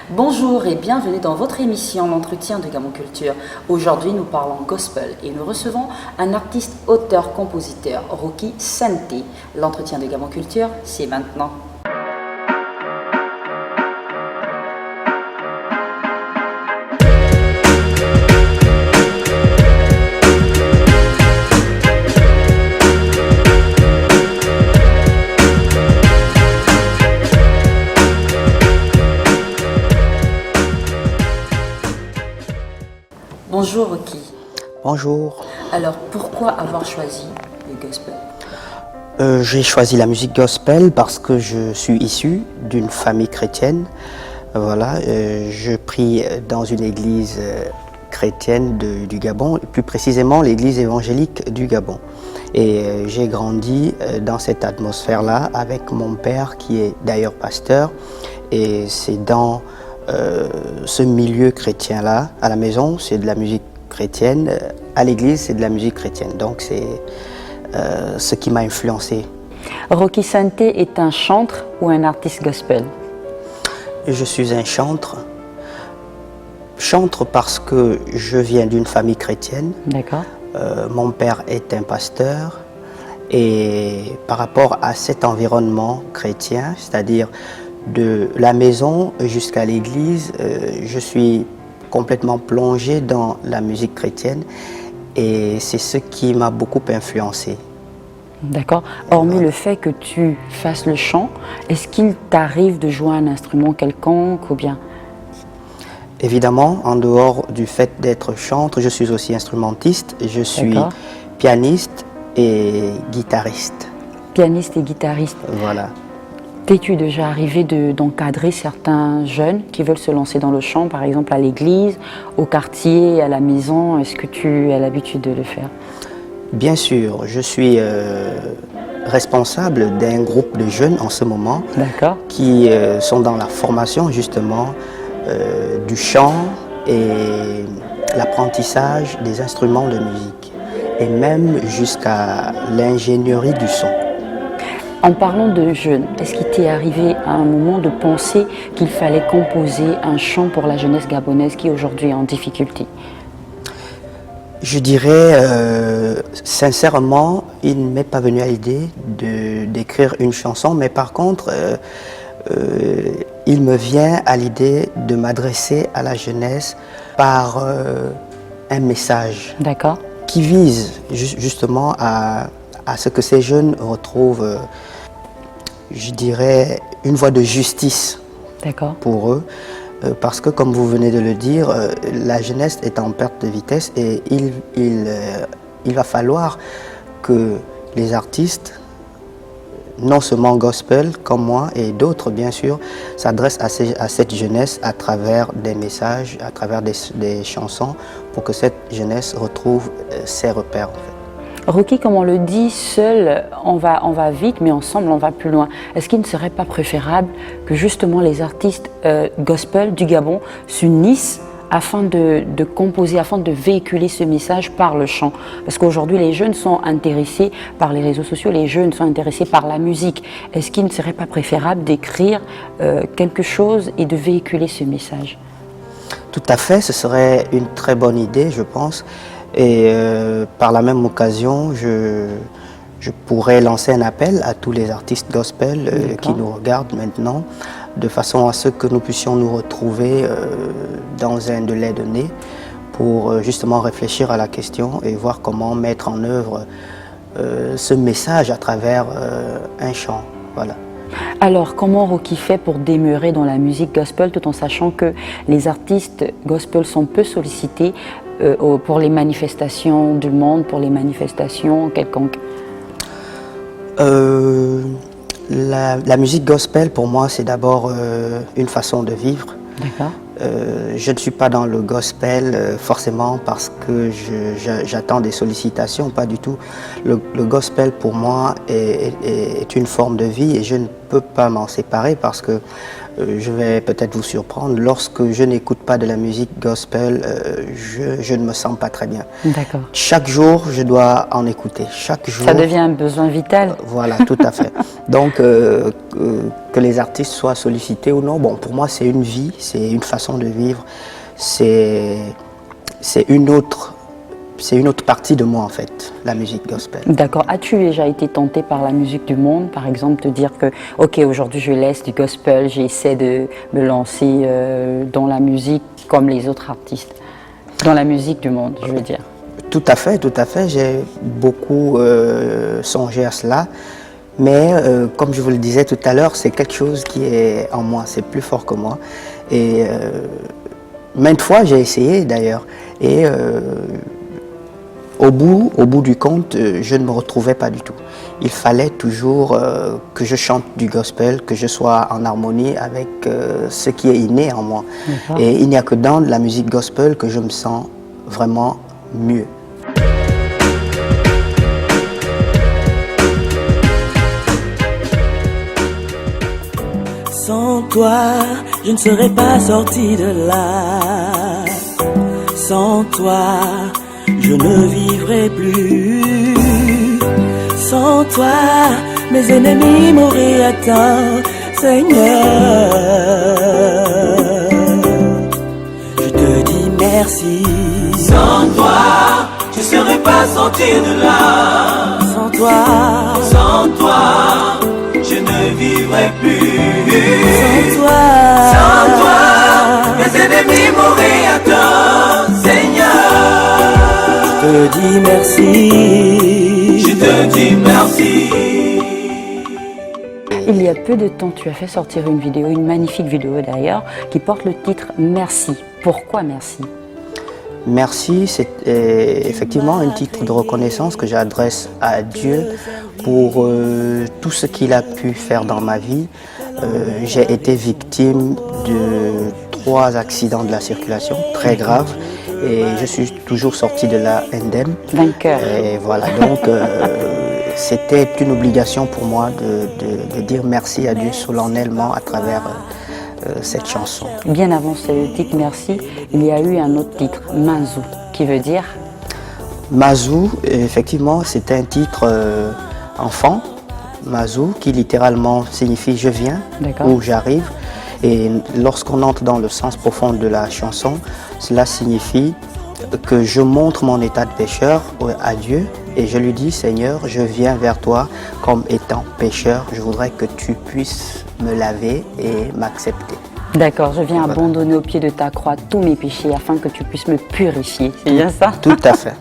Bonjour et bienvenue dans votre émission L'entretien de Gabon Culture. Aujourd'hui, nous parlons gospel et nous recevons un artiste, auteur, compositeur, Rocky Santé. L'entretien de Gabon Culture, c'est maintenant. Bonjour Rocky. Bonjour. Alors pourquoi avoir choisi le gospel? J'ai choisi la musique gospel parce que je suis issu d'une famille chrétienne. Voilà, je prie dans une église chrétienne du Gabon, plus précisément l'église évangélique du Gabon. Et j'ai grandi dans cette atmosphère-là avec mon père qui est d'ailleurs pasteur. Et c'est dans ce milieu chrétien-là, à la maison, c'est de la musique chrétienne, à l'église, c'est de la musique chrétienne. Donc c'est ce qui m'a influencé. Rocky Santé est un chantre ou un artiste gospel? Je suis un chantre. Chantre parce que je viens d'une famille chrétienne. D'accord. Mon père est un pasteur. Et par rapport à cet environnement chrétien, c'est-à-dire de la maison jusqu'à l'église, je suis complètement plongé dans la musique chrétienne et c'est ce qui m'a beaucoup influencé. D'accord. Hormis le fait que tu fasses le chant, est-ce qu'il t'arrive de jouer un instrument quelconque ou bien? Évidemment, en dehors du fait d'être chantre, je suis aussi instrumentiste, je suis pianiste et guitariste. Pianiste et guitariste. Voilà. T'es-tu déjà arrivé d'encadrer certains jeunes qui veulent se lancer dans le chant, par exemple à l'église, au quartier, à la maison? Est-ce que tu as l'habitude de le faire? Bien sûr, je suis responsable d'un groupe de jeunes en ce moment qui sont dans la formation justement du chant et l'apprentissage des instruments de musique et même jusqu'à l'ingénierie du son. En parlant de jeunes, est-ce qu'il t'est arrivé à un moment de penser qu'il fallait composer un chant pour la jeunesse gabonaise qui aujourd'hui est en difficulté? Je dirais sincèrement, il ne m'est pas venu à l'idée d'écrire une chanson, mais par contre, il me vient à l'idée de m'adresser à la jeunesse par un message qui vise justement à ce que ces jeunes retrouvent, je dirais, une voie de justice pour eux. Parce que, comme vous venez de le dire, la jeunesse est en perte de vitesse et il va falloir que les artistes, non seulement gospel comme moi et d'autres bien sûr, s'adressent à cette jeunesse à travers des messages, à travers des chansons pour que cette jeunesse retrouve ses repères en fait. Rocky, comme on le dit, seul on va vite, mais ensemble on va plus loin. Est-ce qu'il ne serait pas préférable que justement les artistes gospel du Gabon s'unissent afin de composer, afin de véhiculer ce message par le chant? Parce qu'aujourd'hui les jeunes sont intéressés par les réseaux sociaux, les jeunes sont intéressés par la musique. Est-ce qu'il ne serait pas préférable d'écrire quelque chose et de véhiculer ce message? Tout à fait, ce serait une très bonne idée, je pense. Et par la même occasion, je pourrais lancer un appel à tous les artistes gospel qui nous regardent maintenant, de façon à ce que nous puissions nous retrouver dans un délai donné pour justement réfléchir à la question et voir comment mettre en œuvre ce message à travers un chant. Voilà. Alors, comment Rocky fait pour demeurer dans la musique gospel tout en sachant que les artistes gospel sont peu sollicités pour les manifestations du monde, pour les manifestations quelconques? La musique gospel, pour moi, c'est d'abord une façon de vivre. D'accord. Je ne suis pas dans le gospel forcément parce que j'attends des sollicitations, pas du tout. Le gospel pour moi est une forme de vie et je ne peux pas m'en séparer parce que je vais peut-être vous surprendre, lorsque je n'écoute pas de la musique gospel, je ne me sens pas très bien. D'accord. Chaque jour, je dois en écouter. Chaque jour. Ça devient un besoin vital. Voilà, tout à fait. Donc, que les artistes soient sollicités ou non, bon, pour moi, c'est une vie, c'est une façon de vivre, c'est une autre partie de moi en fait, la musique gospel. D'accord. As-tu déjà été tenté par la musique du monde, par exemple, te dire que, ok, aujourd'hui je laisse du gospel, j'essaie de me lancer dans la musique comme les autres artistes, dans la musique du monde, je veux dire. Tout à fait, j'ai beaucoup songé à cela, mais comme je vous le disais tout à l'heure, c'est quelque chose qui est en moi, c'est plus fort que moi. Et maintes fois j'ai essayé d'ailleurs, et au bout du compte, je ne me retrouvais pas du tout. Il fallait toujours que je chante du gospel, que je sois en harmonie avec ce qui est inné en moi. Et il n'y a que dans la musique gospel que je me sens vraiment mieux. Sans toi, je ne serais pas sorti de là. Sans toi, je ne vivrai plus. Sans toi, mes ennemis m'auraient atteint, Seigneur. Je te dis merci. Sans toi, je ne serais pas sorti de là. Sans toi, je ne vivrai plus. sans toi, mes ennemis m'auraient atteint, Seigneur. je te dis merci. Je te dis merci. Il y a peu de temps, tu as fait sortir une vidéo, une magnifique vidéo d'ailleurs, qui porte le titre Merci. Pourquoi merci? Merci, c'est effectivement un titre de reconnaissance que j'adresse à Dieu pour tout ce qu'il a pu faire dans ma vie. J'ai été victime de 3 accidents de la circulation très graves et je suis toujours sorti de là indemne. Vainqueur. Et voilà, donc c'était une obligation pour moi de dire merci à Dieu solennellement à travers cette chanson. Bien avant ce titre Merci, il y a eu un autre titre, Mazou, qui veut dire? Mazou, effectivement, c'est un titre enfant, Mazou, qui littéralement signifie je viens ou j'arrive. Et lorsqu'on entre dans le sens profond de la chanson, cela signifie que je montre mon état de pécheur à Dieu et je lui dis, Seigneur, je viens vers toi comme étant pécheur. Je voudrais que tu puisses me laver et m'accepter. D'accord, je viens abandonner au pied de ta croix tous mes péchés afin que tu puisses me purifier. C'est bien ça? Tout à fait.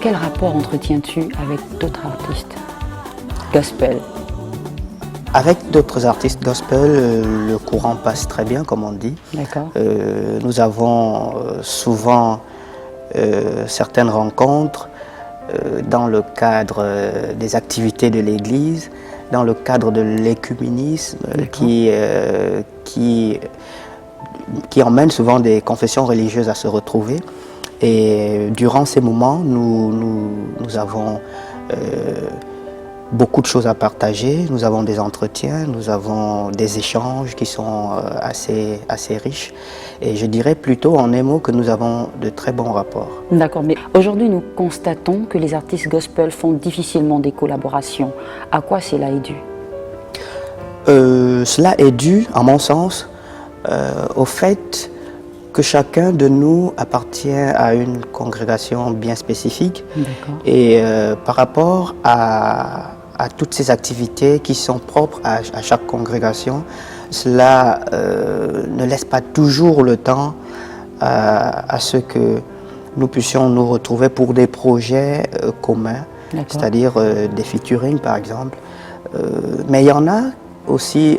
Quel rapport entretiens-tu avec d'autres artistes gospel? Avec d'autres artistes gospel, le courant passe très bien, comme on dit. D'accord. Nous avons souvent certaines rencontres dans le cadre des activités de l'Église, dans le cadre de l'écuménisme qui emmène souvent des confessions religieuses à se retrouver. Et durant ces moments, nous avons beaucoup de choses à partager, nous avons des entretiens, nous avons des échanges qui sont assez riches. Et je dirais plutôt en un mot que nous avons de très bons rapports. D'accord, mais aujourd'hui nous constatons que les artistes gospel font difficilement des collaborations. À quoi cela est dû? Cela est dû, à mon sens, au fait que chacun de nous appartient à une congrégation bien spécifique. Et par rapport à toutes ces activités qui sont propres à chaque congrégation, cela ne laisse pas toujours le temps à ce que nous puissions nous retrouver pour des projets communs, c'est-à-dire des featuring par exemple. Mais il y en a aussi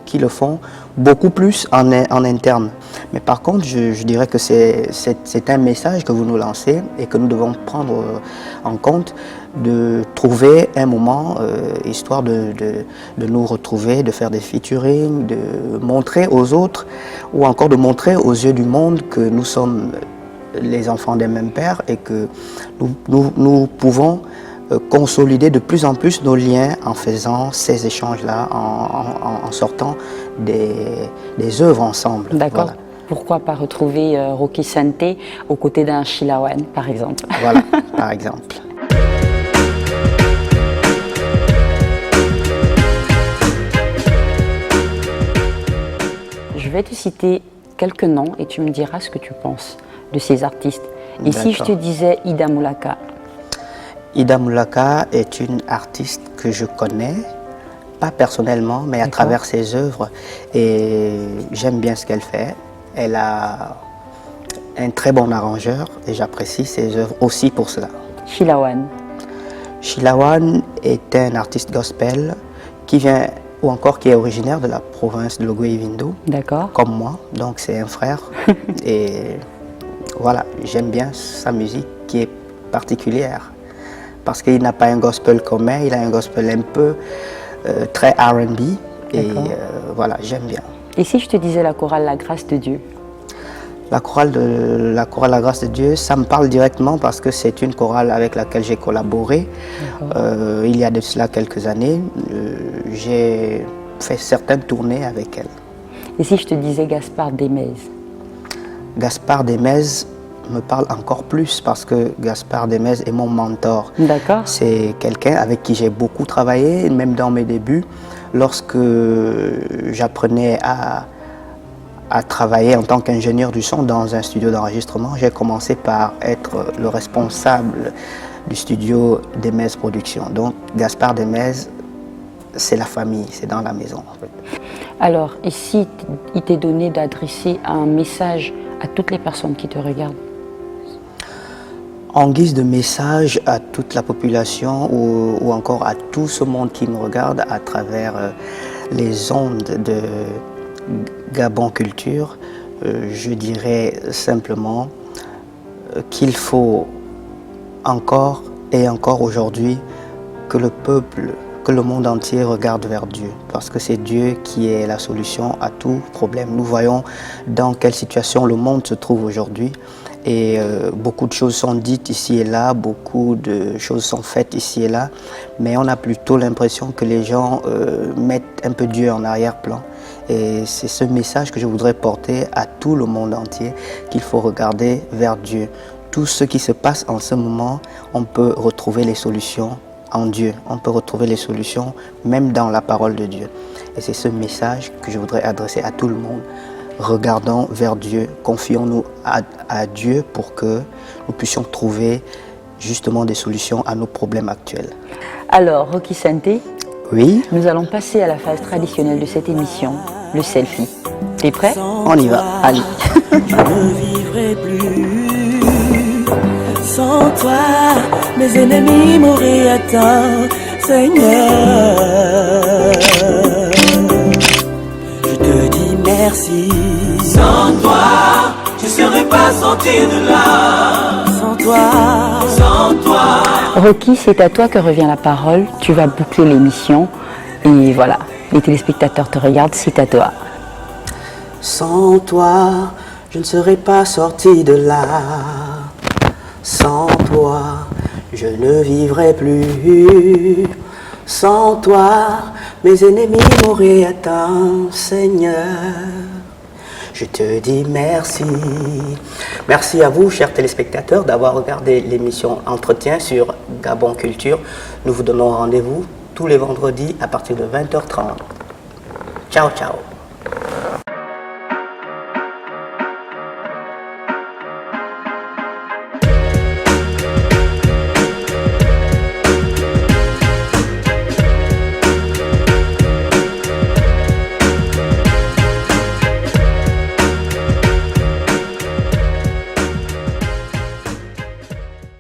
qui le font beaucoup plus en interne. Mais par contre, je dirais que c'est un message que vous nous lancez et que nous devons prendre en compte, de trouver un moment, histoire de nous retrouver, de faire des featuring, de montrer aux autres, ou encore de montrer aux yeux du monde que nous sommes les enfants des mêmes pères et que nous pouvons consolider de plus en plus nos liens en faisant ces échanges-là, en sortant des œuvres ensemble. D'accord. Voilà. Pourquoi pas retrouver Rocky Santé aux côtés d'un Chilawan, par exemple? Voilà, par exemple. Je vais te citer quelques noms et tu me diras ce que tu penses de ces artistes. Et si je te disais Ida Moulaka? Ida Moulaka est une artiste que je connais, pas personnellement, mais à travers ses œuvres. Et j'aime bien ce qu'elle fait. Elle a un très bon arrangeur et j'apprécie ses œuvres aussi pour cela. Chilawan? Chilawan est un artiste gospel qui vient, ou encore qui est originaire de la province de Logoé-Vindo, comme moi, donc c'est un frère. Et voilà, j'aime bien sa musique qui est particulière, parce qu'il n'a pas un gospel commun, il a un gospel un peu très R&B, et voilà, j'aime bien. Et si je te disais la chorale La Grâce de Dieu? La chorale La Grâce de Dieu, ça me parle directement parce que c'est une chorale avec laquelle j'ai collaboré il y a de cela quelques années. J'ai fait certaines tournées avec elle. Et si je te disais Gaspard Desmez? Gaspard Desmez me parle encore plus parce que Gaspard Desmez est mon mentor. D'accord. C'est quelqu'un avec qui j'ai beaucoup travaillé, même dans mes débuts. Lorsque j'apprenais à travailler en tant qu'ingénieur du son dans un studio d'enregistrement, j'ai commencé par être le responsable du studio Desmez Productions. Donc Gaspard Desmez, c'est la famille, c'est dans la maison. En fait. Alors, et si il t'est donné d'adresser un message à toutes les personnes qui te regardent? En guise de message à toute la population ou encore à tout ce monde qui me regarde à travers les ondes de Gabon Culture, je dirais simplement qu'il faut encore et encore aujourd'hui que le peuple, que le monde entier regarde vers Dieu, parce que c'est Dieu qui est la solution à tout problème. Nous voyons dans quelle situation le monde se trouve aujourd'hui et beaucoup de choses sont dites ici et là, beaucoup de choses sont faites ici et là, mais on a plutôt l'impression que les gens mettent un peu Dieu en arrière-plan. Et c'est ce message que je voudrais porter à tout le monde entier, qu'il faut regarder vers Dieu. Tout ce qui se passe en ce moment, on peut retrouver les solutions en Dieu. On peut retrouver les solutions même dans la parole de Dieu. Et c'est ce message que je voudrais adresser à tout le monde. Regardons vers Dieu, confions-nous à Dieu pour que nous puissions trouver justement des solutions à nos problèmes actuels. Alors, Rocky Santé, oui, nous allons passer à la phase traditionnelle de cette émission, le selfie. T'es prêt? On y va, allez. Je ne vivrai plus sans toi, mes ennemis m'auraient atteint, Seigneur. Je te dis merci. Sans toi, je ne serais pas sorti de là. Sans toi, Sans toi, Rocky, c'est à toi que revient la parole. Tu vas boucler l'émission. Et voilà, les téléspectateurs te regardent, c'est à toi. Sans toi, je ne serais pas sorti de là. Sans toi, je ne vivrai plus. Sans toi, mes ennemis m'auraient atteint, Seigneur. Je te dis merci. Merci à vous, chers téléspectateurs, d'avoir regardé l'émission Entretien sur Gabon Culture. Nous vous donnons rendez-vous tous les vendredis à partir de 20h30. Ciao, ciao.